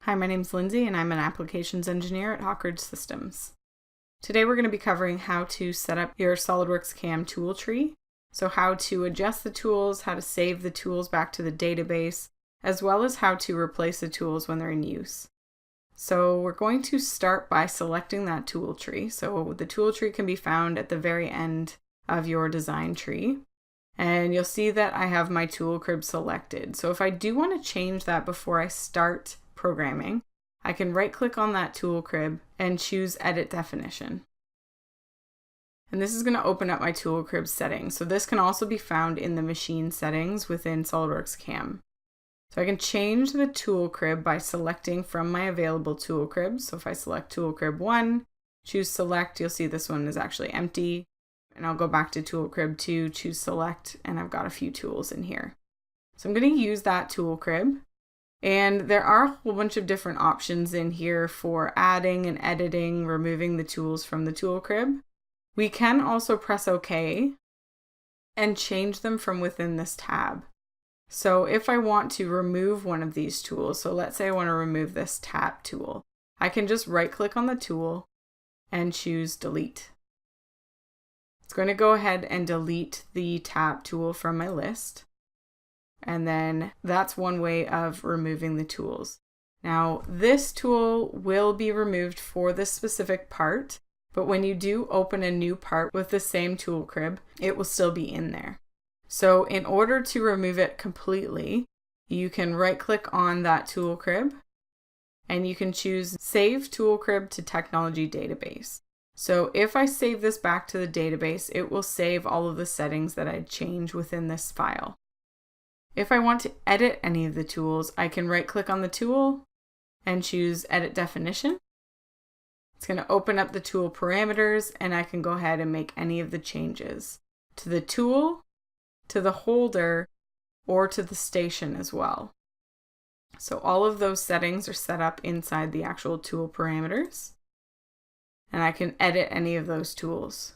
Hi, my name's Lindsay and I'm an applications engineer at Hawkridge Systems. Today we're going to be covering how to set up your SOLIDWORKS CAM tool tree. So how to adjust the tools, how to save the tools back to the database, as well as how to replace the tools when they're in use. So we're going to start by selecting that tool tree. So the tool tree can be found at the very end of your design tree. And you'll see that I have my tool crib selected. So if I do want to change that before I start programming, I can right click on that tool crib and choose Edit Definition. And this is going to open up my tool crib settings. So this can also be found in the machine settings within SOLIDWORKS CAM. So I can change the tool crib by selecting from my available tool cribs. So if I select tool crib 1, choose select, you'll see this one is actually empty. And I'll go back to tool crib 2, choose select, and I've got a few tools in here. So I'm going to use that tool crib. And there are a whole bunch of different options in here for adding and editing, removing the tools from the tool crib. We can also press OK and change them from within this tab. So if I want to remove one of these tools, so let's say I want to remove this tab tool, I can just right click on the tool and choose delete. It's going to go ahead and delete the tab tool from my list. And then that's one way of removing the tools. Now, this tool will be removed for this specific part, but when you do open a new part with the same tool crib, it will still be in there. So in order to remove it completely, you can right click on that tool crib and you can choose Save Tool Crib to Technology Database. So if I save this back to the database, it will save all of the settings that I change within this file. If I want to edit any of the tools, I can right click on the tool and choose Edit Definition. It's going to open up the tool parameters and I can go ahead and make any of the changes to the tool, to the holder, or to the station as well. So all of those settings are set up inside the actual tool parameters. And I can edit any of those tools.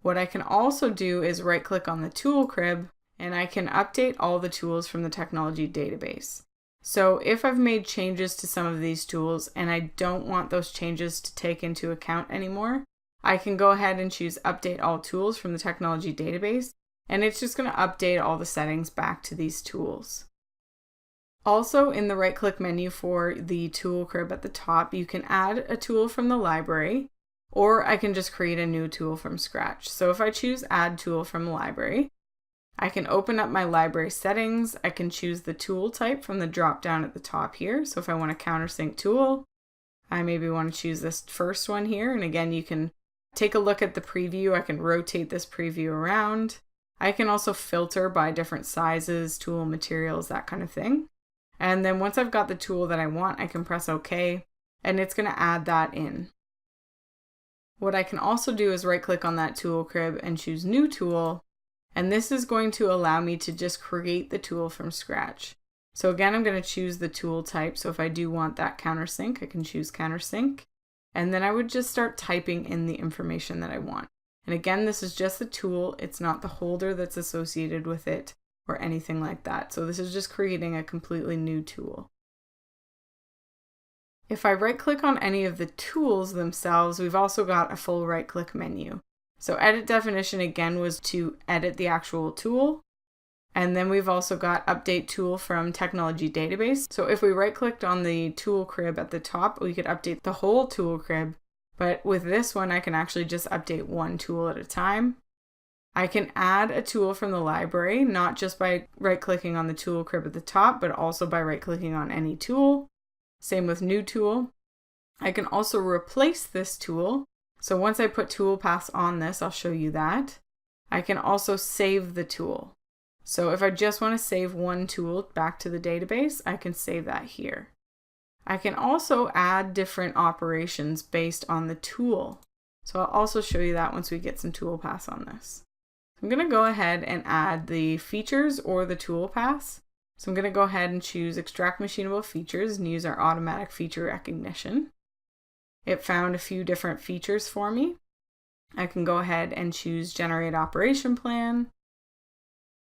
What I can also do is right click on the tool crib and I can update all the tools from the technology database. So if I've made changes to some of these tools and I don't want those changes to take into account anymore, I can go ahead and choose Update All Tools from the technology database, and it's just going to update all the settings back to these tools. Also, in the right click menu for the tool crib at the top, you can add a tool from the library, or I can just create a new tool from scratch. So if I choose Add Tool from the library, I can open up my library settings. I can choose the tool type from the drop down at the top here. So if I want a countersink tool, I maybe want to choose this first one here. And again, you can take a look at the preview. I can rotate this preview around. I can also filter by different sizes, tool materials, that kind of thing. And then once I've got the tool that I want, I can press OK, and it's going to add that in. What I can also do is right click on that tool crib and choose New Tool. And this is going to allow me to just create the tool from scratch. So again, I'm going to choose the tool type. So if I do want that countersink, I can choose countersink. And then I would just start typing in the information that I want. And again, this is just the tool. It's not the holder that's associated with it or anything like that. So this is just creating a completely new tool. If I right click on any of the tools themselves, we've also got a full right click menu. So Edit Definition again was to edit the actual tool. And then we've also got Update Tool from Technology Database. So if we right clicked on the tool crib at the top, we could update the whole tool crib. But with this one, I can actually just update one tool at a time. I can add a tool from the library, not just by right clicking on the tool crib at the top, but also by right clicking on any tool. Same with New Tool. I can also replace this tool. So once I put tool paths on this, I'll show you that. I can also save the tool. So if I just want to save one tool back to the database, I can save that here. I can also add different operations based on the tool. So I'll also show you that once we get some tool paths on this. I'm going to go ahead and add the features or the tool paths. So I'm going to go ahead and choose Extract Machinable Features and use our automatic feature recognition. It found a few different features for me. I can go ahead and choose Generate Operation Plan.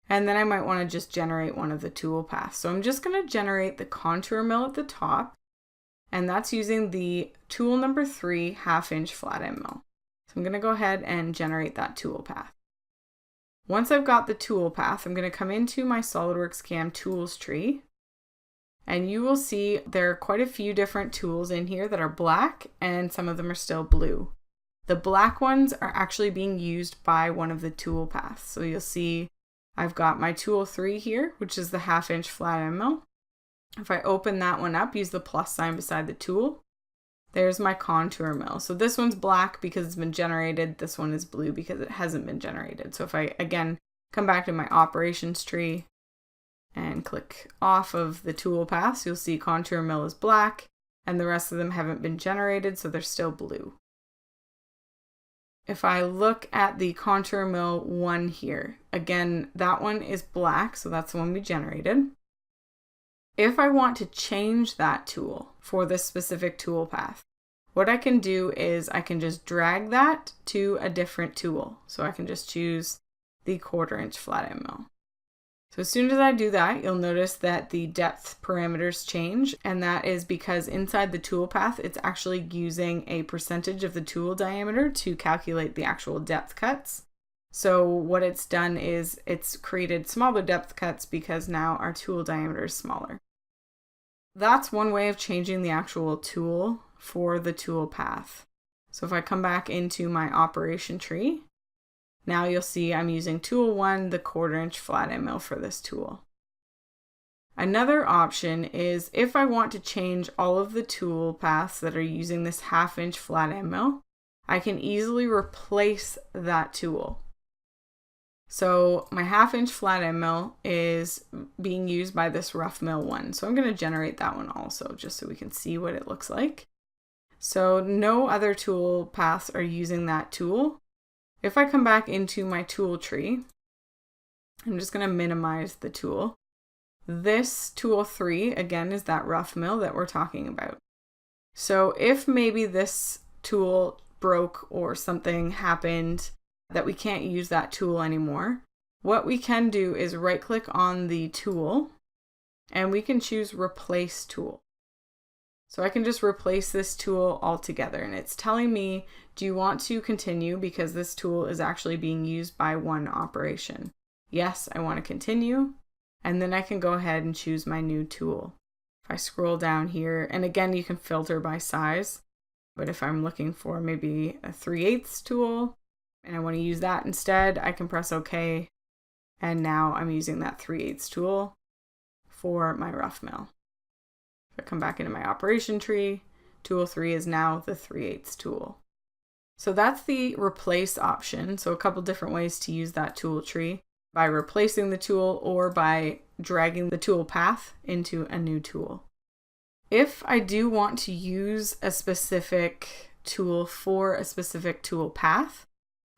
And then I might want to just generate one of the tool paths. So I'm just going to generate the contour mill at the top. and that's using the tool number 3 1/2-inch flat end mill. So I'm going to go ahead and generate that tool path. Once I've got the tool path, I'm going to come into my SOLIDWORKS CAM tools tree, and you will see there are quite a few different tools in here that are black, and some of them are still blue. The black ones are actually being used by one of the tool paths. So you'll see I've got my tool 3 here, which is the 1/2-inch flat end mill. If I open that one up, use the plus sign beside the tool, there's my contour mill. So this one's black because it's been generated. This one is blue because it hasn't been generated. So if I, again, come back to my operations tree and click off of the tool paths, you'll see contour mill is black and the rest of them haven't been generated, so they're still blue. If I look at the contour mill 1 here, again, that one is black, so that's the one we generated. If I want to change that tool for this specific tool path, what I can do is I can just drag that to a different tool. So I can just choose the 1/4-inch flat end mill. So as soon as I do that, you'll notice that the depth parameters change, and that is because inside the tool path, it's actually using a percentage of the tool diameter to calculate the actual depth cuts. So what it's done is it's created smaller depth cuts because now our tool diameter is smaller. That's one way of changing the actual tool for the tool path. So if I come back into my operation tree, now you'll see I'm using tool 1, the 1/4-inch flat end mill for this tool. Another option is if I want to change all of the tool paths that are using this 1/2-inch flat end mill, I can easily replace that tool. So my 1/2-inch flat end mill is being used by this rough mill 1. So I'm going to generate that one also, just so we can see what it looks like. So no other tool paths are using that tool. If I come back into my tool tree, I'm just going to minimize the tool. This tool 3, again, is that rough mill that we're talking about. So if maybe this tool broke or something happened that we can't use that tool anymore, what we can do is right click on the tool and we can choose replace tool. So I can just replace this tool altogether, and it's telling me, do you want to continue because this tool is actually being used by one operation? Yes, I want to continue, and then I can go ahead and choose my new tool. If I scroll down here, and again, you can filter by size, but if I'm looking for maybe a 3/8 tool, and I want to use that instead, I can press OK. And now I'm using that 3/8 tool for my rough mill. If I come back into my operation tree, tool 3 is now the 3/8 tool. So that's the replace option. So a couple different ways to use that tool tree, by replacing the tool or by dragging the tool path into a new tool. If I do want to use a specific tool for a specific tool path,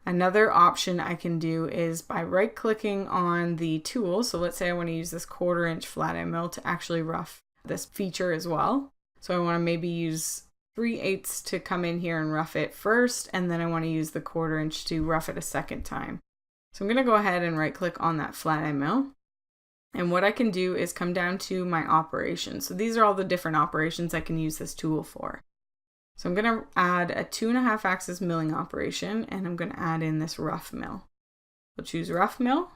another option I can do is by right clicking on the tool. So let's say I want to use this 1/4-inch flat end mill to actually rough this feature as well. So I want to maybe use 3/8 to come in here and rough it first, and then I want to use the 1/4-inch to rough it a second time. So I'm going to go ahead and right click on that flat end mill. And what I can do is come down to my operations. So these are all the different operations I can use this tool for. So I'm going to add a 2.5 axis milling operation, and I'm going to add in this rough mill. So choose rough mill,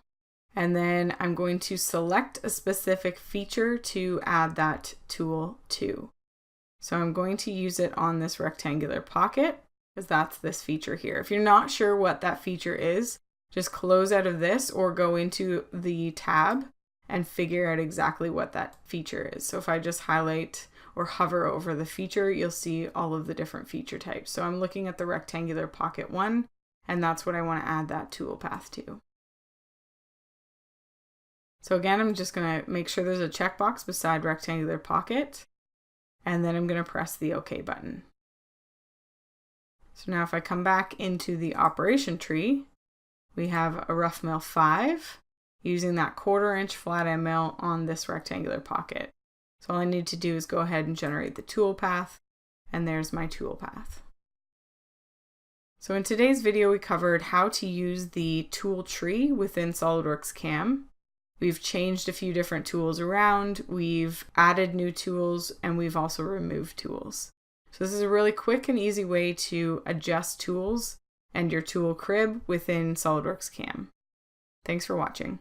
and then I'm going to select a specific feature to add that tool to. So I'm going to use it on this rectangular pocket, because that's this feature here. If you're not sure what that feature is, just close out of this or go into the tab and figure out exactly what that feature is. So if I just highlight or hover over the feature, you'll see all of the different feature types. So I'm looking at the rectangular pocket 1, and that's what I want to add that tool path to. So again, I'm just going to make sure there's a checkbox beside rectangular pocket, and then I'm going to press the OK button. So now if I come back into the operation tree, we have a rough mill 5 using that 1/4-inch flat end mill on this rectangular pocket. So all I need to do is go ahead and generate the tool path, and there's my tool path. So in today's video, we covered how to use the tool tree within SOLIDWORKS CAM. We've changed a few different tools around, we've added new tools, and we've also removed tools. So this is a really quick and easy way to adjust tools and your tool crib within SOLIDWORKS CAM. Thanks for watching.